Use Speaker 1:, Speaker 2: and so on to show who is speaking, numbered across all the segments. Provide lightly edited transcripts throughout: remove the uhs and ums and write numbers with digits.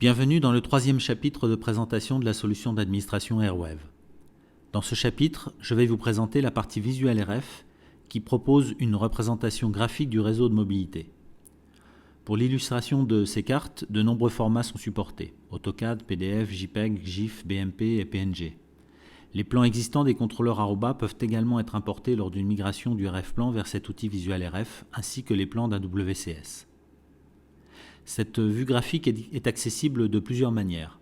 Speaker 1: Bienvenue dans le troisième chapitre de présentation de la solution d'administration Airwave. Dans ce chapitre, je vais vous présenter la partie visuelle RF qui propose une représentation graphique du réseau de mobilité. Pour l'illustration de ces cartes, de nombreux formats sont supportés: AutoCAD, PDF, JPEG, GIF, BMP et PNG. Les plans existants des contrôleurs Aruba peuvent également être importés lors d'une migration du RF-Plan vers cet outil visuel RF, ainsi que les plans d'un WCS. Cette vue graphique est accessible de plusieurs manières.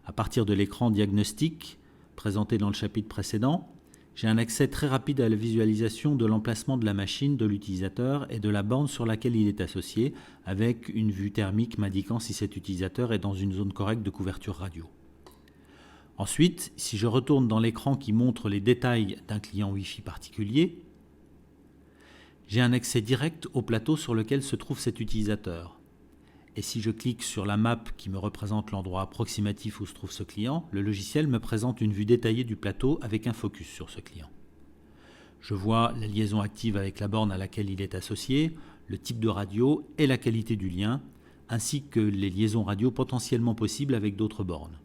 Speaker 1: À partir de l'écran diagnostic présenté dans le chapitre précédent, j'ai un accès très rapide à la visualisation de l'emplacement de la machine, de l'utilisateur et de la borne sur laquelle il est associé, avec une vue thermique m'indiquant si cet utilisateur est dans une zone correcte de couverture radio. Ensuite, si je retourne dans l'écran qui montre les détails d'un client Wi-Fi particulier, j'ai un accès direct au plateau sur lequel se trouve cet utilisateur. Et si je clique sur la map qui me représente l'endroit approximatif où se trouve ce client, le logiciel me présente une vue détaillée du plateau avec un focus sur ce client. Je vois la liaison active avec la borne à laquelle il est associé, le type de radio et la qualité du lien, ainsi que les liaisons radio potentiellement possibles avec d'autres bornes.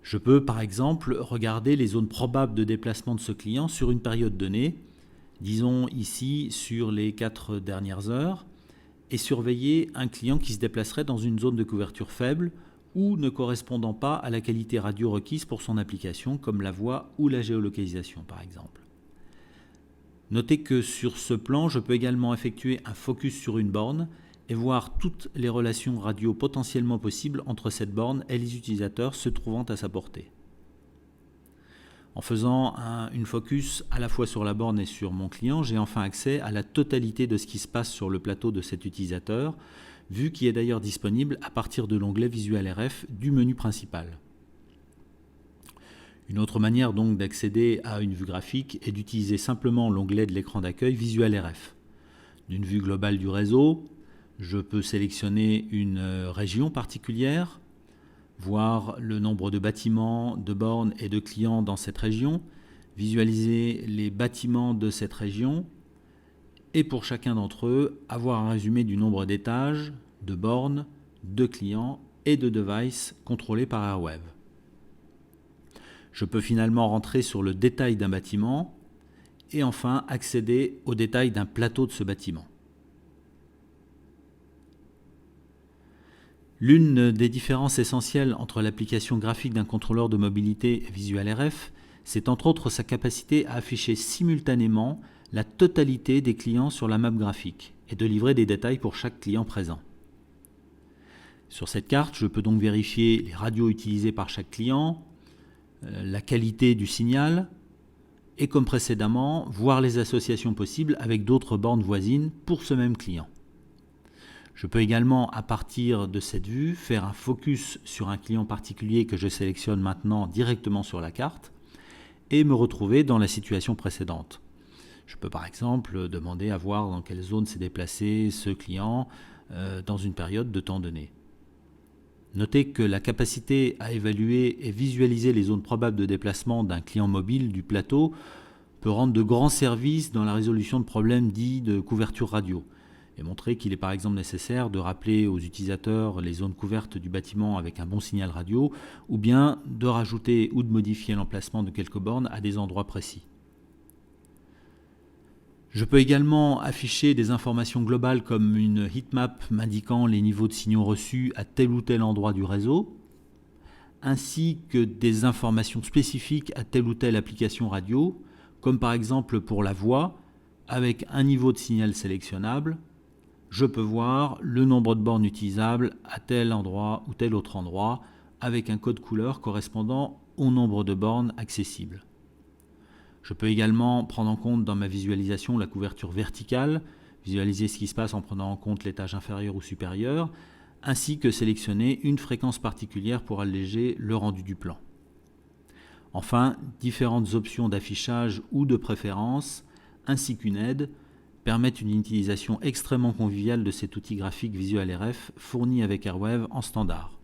Speaker 1: Je peux par exemple regarder les zones probables de déplacement de ce client sur une période donnée, disons ici sur les 4 dernières heures, et surveiller un client qui se déplacerait dans une zone de couverture faible ou ne correspondant pas à la qualité radio requise pour son application, comme la voix ou la géolocalisation par exemple. Notez que sur ce plan, je peux également effectuer un focus sur une borne et voir toutes les relations radio potentiellement possibles entre cette borne et les utilisateurs se trouvant à sa portée. En faisant une focus à la fois sur la borne et sur mon client, j'ai enfin accès à la totalité de ce qui se passe sur le plateau de cet utilisateur, vue qui est d'ailleurs disponible à partir de l'onglet Visuel RF du menu principal. Une autre manière donc d'accéder à une vue graphique est d'utiliser simplement l'onglet de l'écran d'accueil Visuel RF. D'une vue globale du réseau, je peux sélectionner une région particulière, voir le nombre de bâtiments, de bornes et de clients dans cette région, visualiser les bâtiments de cette région et pour chacun d'entre eux, avoir un résumé du nombre d'étages, de bornes, de clients et de devices contrôlés par Airwave. Je peux finalement rentrer sur le détail d'un bâtiment et enfin accéder au détail d'un plateau de ce bâtiment. L'une des différences essentielles entre l'application graphique d'un contrôleur de mobilité visuel RF, c'est entre autres sa capacité à afficher simultanément la totalité des clients sur la map graphique et de livrer des détails pour chaque client présent. Sur cette carte, je peux donc vérifier les radios utilisées par chaque client, la qualité du signal et comme précédemment, voir les associations possibles avec d'autres bornes voisines pour ce même client. Je peux également, à partir de cette vue, faire un focus sur un client particulier que je sélectionne maintenant directement sur la carte et me retrouver dans la situation précédente. Je peux par exemple demander à voir dans quelle zone s'est déplacé ce client dans une période de temps donné. Notez que la capacité à évaluer et visualiser les zones probables de déplacement d'un client mobile du plateau peut rendre de grands services dans la résolution de problèmes dits de couverture radio, et montrer qu'il est par exemple nécessaire de rappeler aux utilisateurs les zones couvertes du bâtiment avec un bon signal radio, ou bien de rajouter ou de modifier l'emplacement de quelques bornes à des endroits précis. Je peux également afficher des informations globales comme une heatmap m'indiquant les niveaux de signaux reçus à tel ou tel endroit du réseau, ainsi que des informations spécifiques à telle ou telle application radio, comme par exemple pour la voix, avec un niveau de signal sélectionnable. Je peux voir le nombre de bornes utilisables à tel endroit ou tel autre endroit avec un code couleur correspondant au nombre de bornes accessibles. Je peux également prendre en compte dans ma visualisation la couverture verticale, visualiser ce qui se passe en prenant en compte l'étage inférieur ou supérieur, ainsi que sélectionner une fréquence particulière pour alléger le rendu du plan. Enfin, différentes options d'affichage ou de préférence, ainsi qu'une aide, permettent une utilisation extrêmement conviviale de cet outil graphique visuel RF fourni avec Airwave en standard.